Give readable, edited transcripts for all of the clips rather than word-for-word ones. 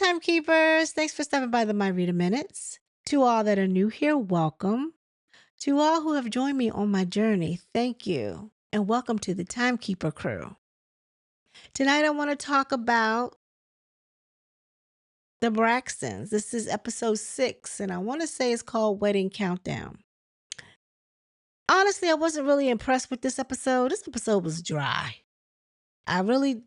timekeepers. Thanks for stopping by the My Reader Minutes. To all that are new here, welcome. To all who have joined me on my journey, thank you. And welcome to the Timekeeper crew. Tonight, I want to talk about the Braxtons. This is episode 6, and I want to say it's called Wedding Countdown. Honestly, I wasn't really impressed with this episode. This episode was dry. I really,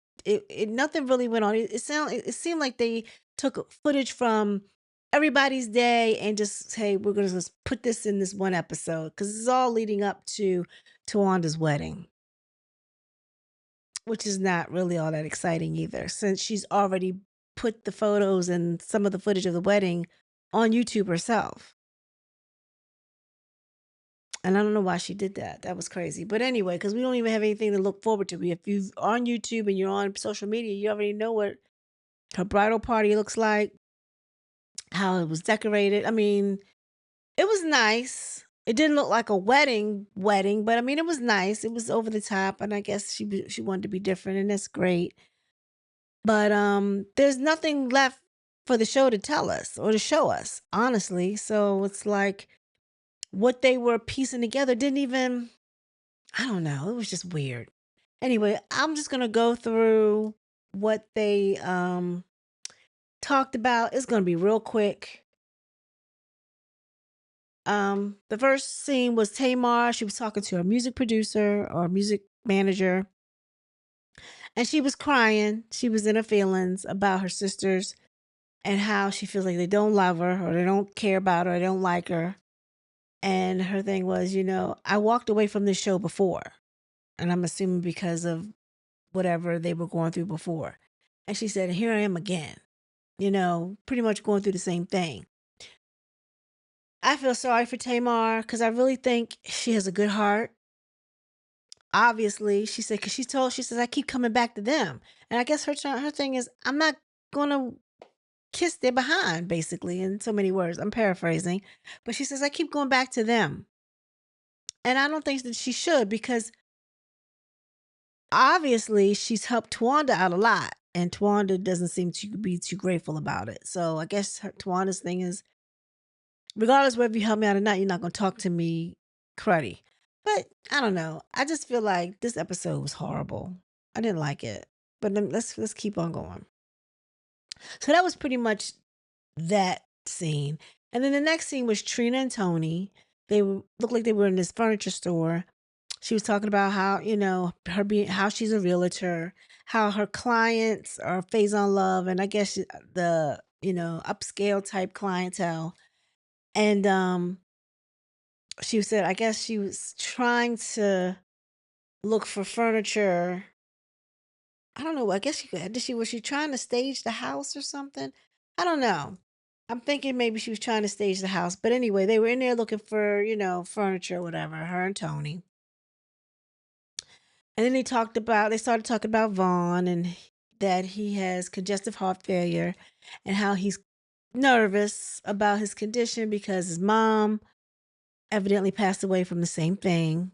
nothing really went on. It seemed like they took footage from everybody's day and just, hey, we're gonna just put this in this one episode because it's all leading up to Tawanda's wedding, which is not really all that exciting either, since she's already put the photos and some of the footage of the wedding on YouTube herself. And I don't know why she did that. That was crazy. But anyway, because we don't even have anything to look forward to. If you're on YouTube and you're on social media, you already know what her bridal party looks like, how it was decorated. I mean, it was nice. It didn't look like a wedding, but I mean, it was nice. It was over the top, and I guess she wanted to be different, and that's great. But there's nothing left for the show to tell us or to show us, honestly. So it's like what they were piecing together didn't even. I don't know. It was just weird. Anyway, I'm just gonna go through what they talked about. It's gonna be real quick. The first scene was Tamar. She was talking to a music producer or music manager, and she was crying. She was in her feelings about her sisters and how she feels like they don't love her or they don't care about her, or they don't like her. And her thing was, I walked away from this show before, and I'm assuming because of whatever they were going through before. And she said, here I am again, pretty much going through the same thing. I feel sorry for Tamar because I really think she has a good heart. Obviously, she said, because she says, I keep coming back to them. And I guess her thing is, I'm not going to kiss their behind, basically, in so many words. I'm paraphrasing. But she says, I keep going back to them. And I don't think that she should, because obviously she's helped Tawanda out a lot. And Tawanda doesn't seem to be too grateful about it. So I guess Tawanda's thing is, regardless whether you help me out or not, you're not going to talk to me cruddy. But I don't know. I just feel like this episode was horrible. I didn't like it. But then let's keep on going. So that was pretty much that scene. And then the next scene was Trina and Tony. Looked like they were in this furniture store. She was talking about how, how she's a realtor, how her clients are phase on love, and I guess the, upscale type clientele. And she said, I guess she was trying to look for furniture. I don't know. I guess was she trying to stage the house or something? I don't know. I'm thinking maybe she was trying to stage the house. But anyway, they were in there looking for, furniture or whatever, her and Tony. And then they started talking about Vaughn and that he has congestive heart failure and how he's nervous about his condition because his mom evidently passed away from the same thing.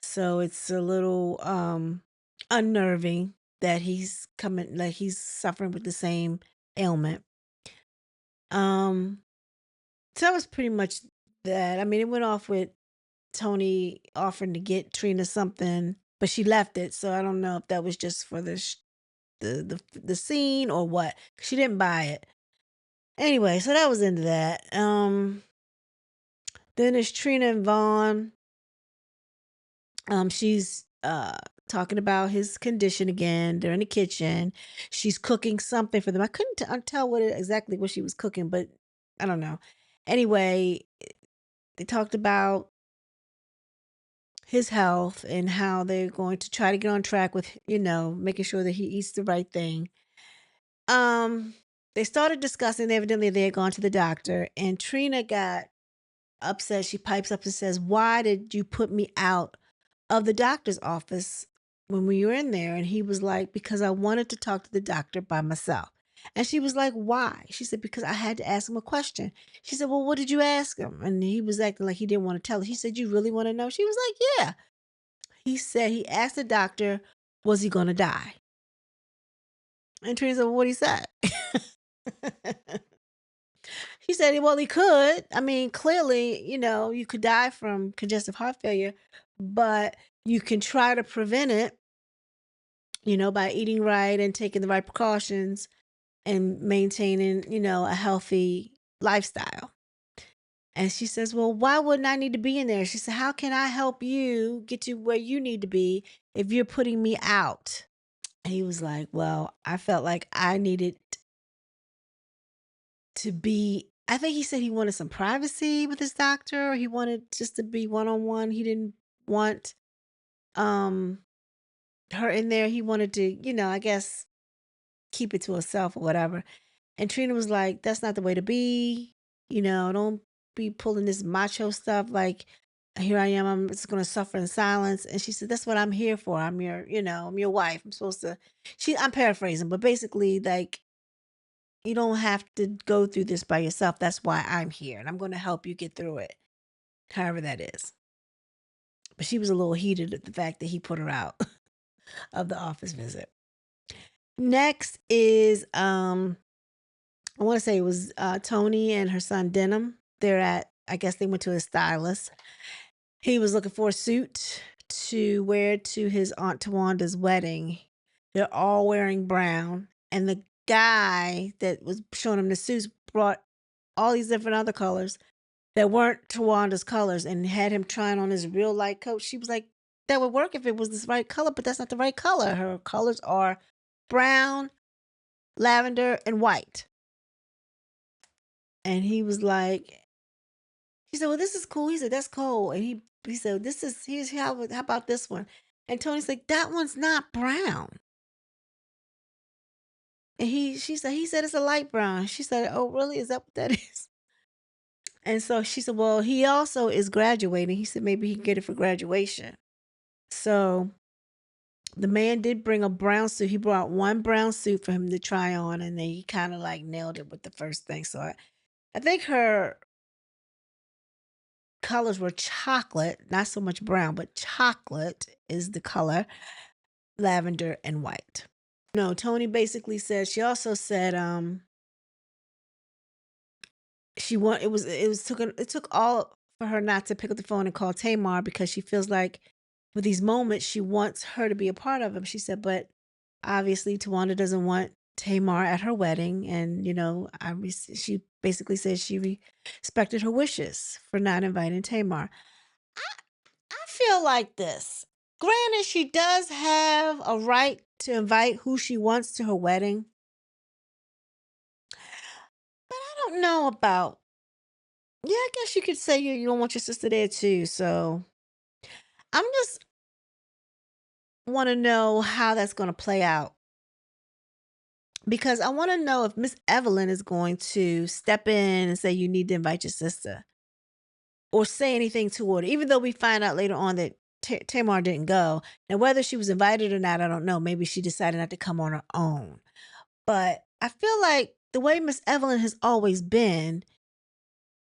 So it's a little unnerving that he's suffering with the same ailment. Um so that was pretty much that. I mean, it went off with Tony offering to get Trina something, but she left it. So I don't know if that was just for the scene or what. She didn't buy it. Anyway, so that was into that. Then there's Trina and Vaughn. She's talking about his condition again. They're in the kitchen. She's cooking something for them. I couldn't tell exactly what she was cooking, but I don't know. Anyway, they talked about his health and how they're going to try to get on track with, making sure that he eats the right thing. They started discussing, evidently they had gone to the doctor, and Trina got upset. She pipes up and says, why did you put me out of the doctor's office when we were in there? And he was like, because I wanted to talk to the doctor by myself. And she was like, why? She said, because I had to ask him a question. She said, well, what did you ask him? And he was acting like he didn't want to tell her. She said, you really want to know? She was like, yeah. He said he asked the doctor, was he going to die? And Trina said, well, what he said? He said, well, he could. I mean, clearly, you could die from congestive heart failure, but you can try to prevent it, by eating right and taking the right precautions and maintaining, a healthy lifestyle. And she says, well, why wouldn't I need to be in there? She said, how can I help you get to where you need to be if you're putting me out? And he was like, well, I felt like I needed to be, I think he said he wanted some privacy with his doctor. He wanted just to be one on one. He didn't want um her in there. He wanted to, I guess keep it to himself or whatever. And Trina was like, that's not the way to be. Don't be pulling this macho stuff like here I am, I'm just gonna suffer in silence. And she said, that's what I'm here for. I'm your, I'm your wife. I'm supposed to I'm paraphrasing, but basically like you don't have to go through this by yourself. That's why I'm here. And I'm gonna help you get through it. However that is. But she was a little heated at the fact that he put her out of the office visit. Next is I want to say it was Tony and her son Denham. I guess they went to a stylist. He was looking for a suit to wear to his Aunt Tawanda's wedding. They're all wearing brown. And the guy that was showing him the suits brought all these different other colors that weren't Tawanda's colors and had him trying on his real light coat. She was like, that would work if it was this right color, but that's not the right color. Her colors are brown, lavender, and white. And he was like, she said, well, this is cool. He said, that's cool. And he said, how about this one? And Tony's like, that one's not brown. And he said, it's a light brown. She said, oh, really? Is that what that is? And so she said, well, he also is graduating. He said, maybe he can get it for graduation. So the man did bring a brown suit. He brought one brown suit for him to try on. And then he kind of like nailed it with the first thing. So I think her colors were chocolate, not so much brown, but chocolate is the color, lavender and white. No, Tony basically said, she also said, it took all for her not to pick up the phone and call Tamar because she feels like with these moments, she wants her to be a part of them. She said, but obviously Tawanda doesn't want Tamar at her wedding. And, she basically said she respected her wishes for not inviting Tamar. I feel like this. Granted, she does have a right to invite who she wants to her wedding, but I don't know about. Yeah, I guess you could say you don't want your sister there too. So I'm just want to know how that's going to play out because I want to know if Miss Evelyn is going to step in and say you need to invite your sister or say anything to her, even though we find out later on that Tamar didn't go. Now, whether she was invited or not, I don't know. Maybe she decided not to come on her own. But I feel like the way Miss Evelyn has always been,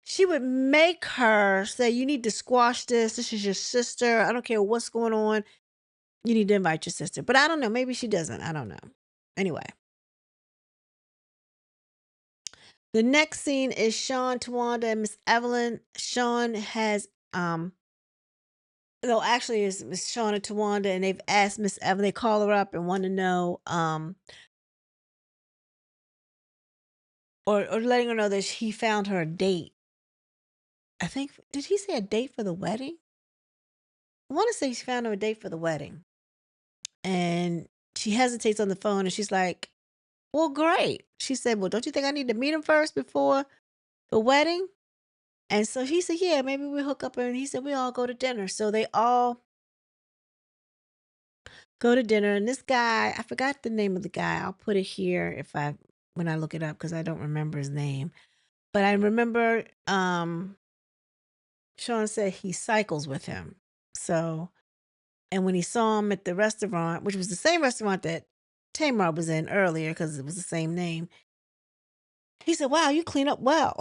she would make her say, you need to squash this. This is your sister. I don't care what's going on. You need to invite your sister. But I don't know. Maybe she doesn't. I don't know. Anyway, the next scene is Sean, Tawanda, and Miss Evelyn. Sean has, no, actually, it's Miss Sean and Tawanda, and they've asked Miss Evelyn, they call her up and want to know, or letting her know that he found her a date. I think, did he say a date for the wedding? I want to say he found her a date for the wedding. And she hesitates on the phone and she's like, well, great. She said, well, don't you think I need to meet him first before the wedding? And so he said, yeah, maybe we hook up. And he said, we all go to dinner. So they all go to dinner. And this guy, I forgot the name of the guy. I'll put it here when I look it up because I don't remember his name. But I remember Sean said he cycles with him. So, and when he saw him at the restaurant, which was the same restaurant that Tamar was in earlier because it was the same name, he said, wow, you clean up well.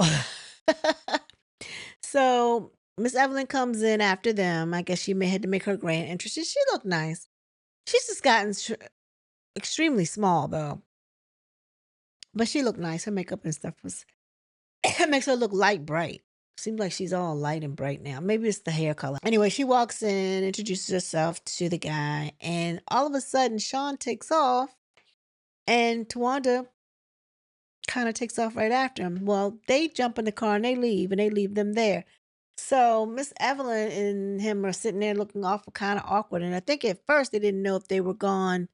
So Miss Evelyn comes in after them. I guess she may had to make her grand entrance. She looked nice. She's just gotten extremely small though. But she looked nice. Her makeup and stuff was it makes her look light bright. Seems like she's all light and bright now. Maybe it's the hair color. Anyway, she walks in, introduces herself to the guy, and all of a sudden Sean takes off and Tawanda kind of takes off right after him. Well, they jump in the car and they leave them there. So Miss Evelyn and him are sitting there looking awful kind of awkward. And I think at first they didn't know if they were gone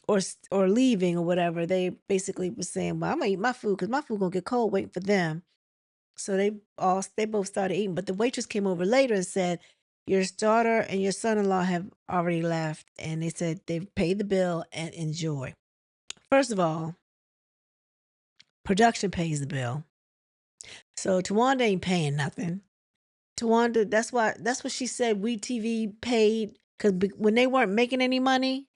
or leaving or whatever. They basically was saying, "Well, I'm gonna eat my food because my food gonna get cold waiting for them." So they both started eating. But the waitress came over later and said, "Your daughter and your son-in-law have already left," and they said they've paid the bill and enjoy. First of all, production pays the bill. So Tawanda ain't paying nothing. Tawanda, that's what she said. We TV paid because when they weren't making any money,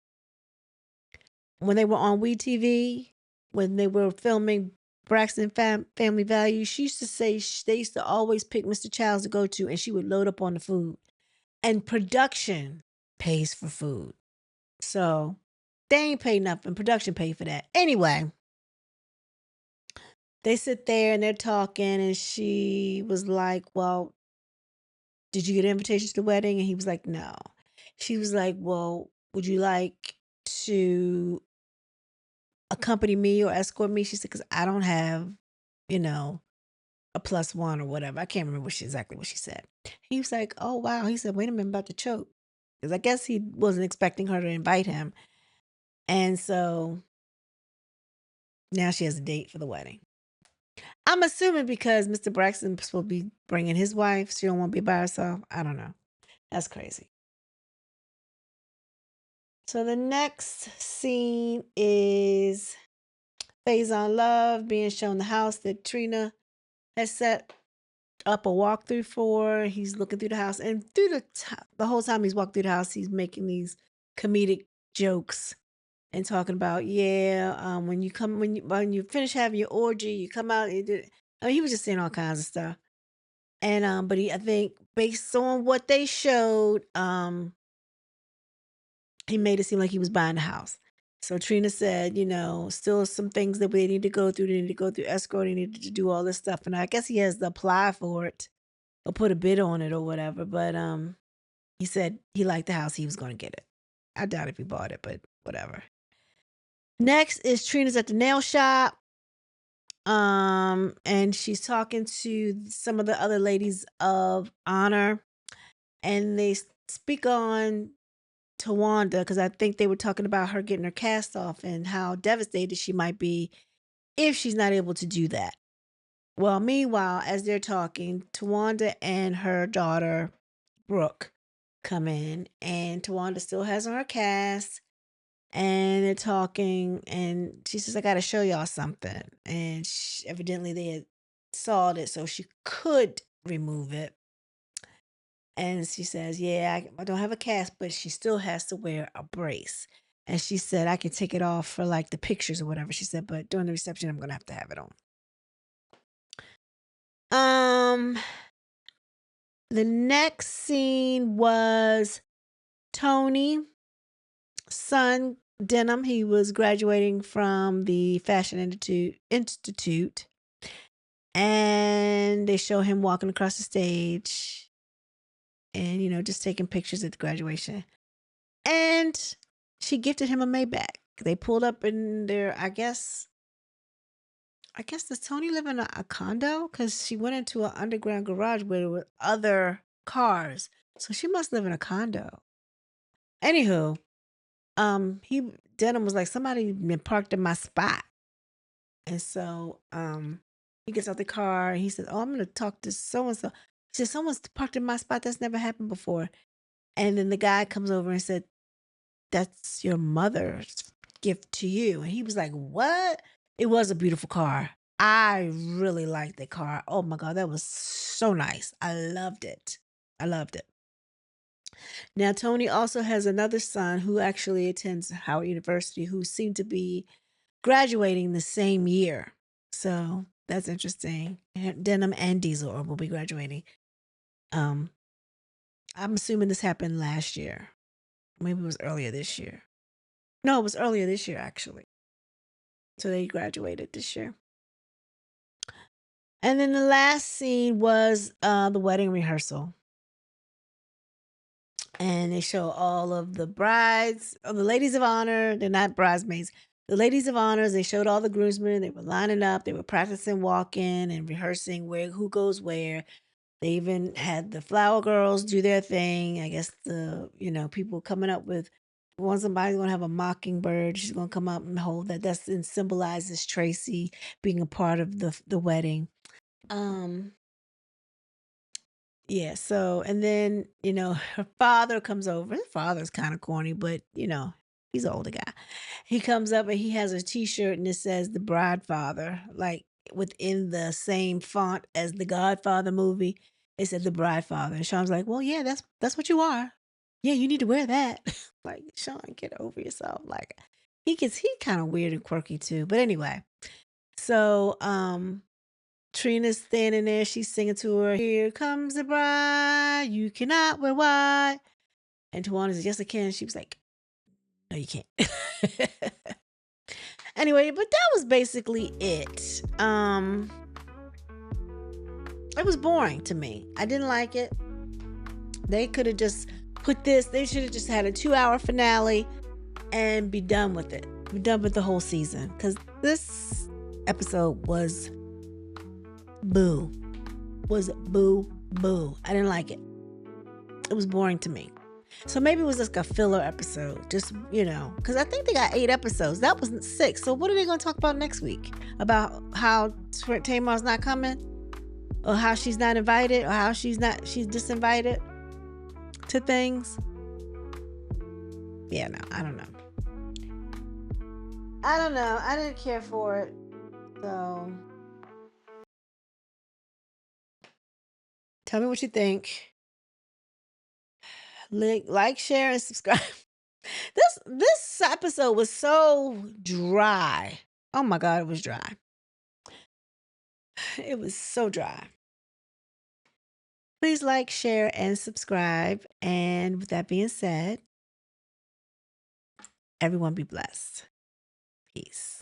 when they were on We TV, when they were filming Braxton Family Values, she used to say they used to always pick Mr. Childs to go to, and she would load up on the food. And production pays for food, so they ain't paid nothing. Production paid for that anyway. They sit there and they're talking, and she was like, "Well, did you get an invitation to the wedding?" And he was like, "No." She was like, "Well, would you like to accompany me or escort me?" She said, "Because I don't have, you know, a plus one or whatever." I can't remember exactly what she said. He was like, "Oh, wow." He said, "Wait a minute, I'm about to choke." Because I guess he wasn't expecting her to invite him. And so now she has a date for the wedding. I'm assuming because Mr. Braxton's supposed to be bringing his wife. She don't want to be by herself. I don't know. That's crazy. So the next scene is Faison Love being shown the house that Trina has set up a walkthrough for. He's looking through the house, and through the whole time he's walking through the house, he's making these comedic jokes and talking about, yeah, when you finish having your orgy, you come out. I mean, he was just saying all kinds of stuff, and but I think based on what they showed, he made it seem like he was buying the house. So Trina said, still some things that they need to go through. They need to go through escrow. They need to do all this stuff. And I guess he has to apply for it or put a bid on it or whatever. But he said he liked the house. He was going to get it. I doubt if he bought it, but whatever. Next is Trina's at the nail shop. And she's talking to some of the other ladies of honor. And they speak on Tawanda, because I think they were talking about her getting her cast off and how devastated she might be if she's not able to do that. Well, meanwhile, as they're talking, Tawanda and her daughter, Brooke, come in, and Tawanda still has on her cast, and they're talking, and she says, "I got to show y'all something." And evidently they had sawed it so she could remove it. And she says, "Yeah, I don't have a cast, but she still has to wear a brace." And she said, "I can take it off for like the pictures or whatever." She said, "But during the reception, I'm gonna have to have it on." Um, the next scene was Tony, son Denham. He was graduating from the Fashion Institute, and they show him walking across the stage, and just taking pictures at the graduation. And she gifted him a Maybach. They pulled up in their, does Tony live in a condo? Because she went into an underground garage where there were other cars. So she must live in a condo. Anywho, he Denham was like, "Somebody been parked in my spot." And so he gets out the car and he says, "Oh, I'm gonna talk to so and so." He said, "Someone's parked in my spot. That's never happened before." And then the guy comes over and said, "That's your mother's gift to you." And he was like, "What?" It was a beautiful car. I really liked the car. Oh my God, that was so nice. I loved it. I loved it. Now, Tony also has another son who actually attends Howard University who seemed to be graduating the same year. So that's interesting. Denham and Diesel will be graduating. Um, I'm assuming this happened last year. Maybe it was earlier this year. No, it was earlier this year, actually. So they graduated this year. And then the last scene was the wedding rehearsal. And they show all of the brides, the ladies of honor. They're not bridesmaids. The ladies of honors, they showed all the groomsmen. They were lining up. They were practicing walking and rehearsing who goes where. They even had the flower girls do their thing. I guess people coming up with somebody's gonna have a mockingbird. She's gonna come up and hold that. That's and symbolizes Tracy being a part of the wedding. Um, yeah, so and then, her father comes over. His father's kind of corny, but he's an older guy. He comes up and he has a t-shirt and it says the bride father, like within the same font as the Godfather movie. It said the bride father. And Sean's like, well, yeah, that's what you are. Yeah, you need to wear that. Like, Sean, get over yourself. Like he kind of weird and quirky too. But anyway, so Trina's standing there. She's singing to her. Here comes the bride. You cannot wear white. And Tawana says, yes, I can. She was like, no, you can't. Anyway, but that was basically it. It was boring to me. I didn't like it. They could have just they should have just had a 2-hour finale and be done with it. Be done with the whole season. Because this episode was boo. I didn't like it. It was boring to me. So maybe it was just a filler episode. Just, because I think they got 8 episodes. That wasn't 6. So what are they going to talk about next week? About how Tamar's not coming? Or how she's not invited? Or how she's disinvited to things? Yeah, no, I don't know. I didn't care for it. So tell me what you think. Like, share, and subscribe. This episode was so dry. Oh my God, it was dry. It was so dry. Please like, share, and subscribe. And with that being said, everyone be blessed. Peace.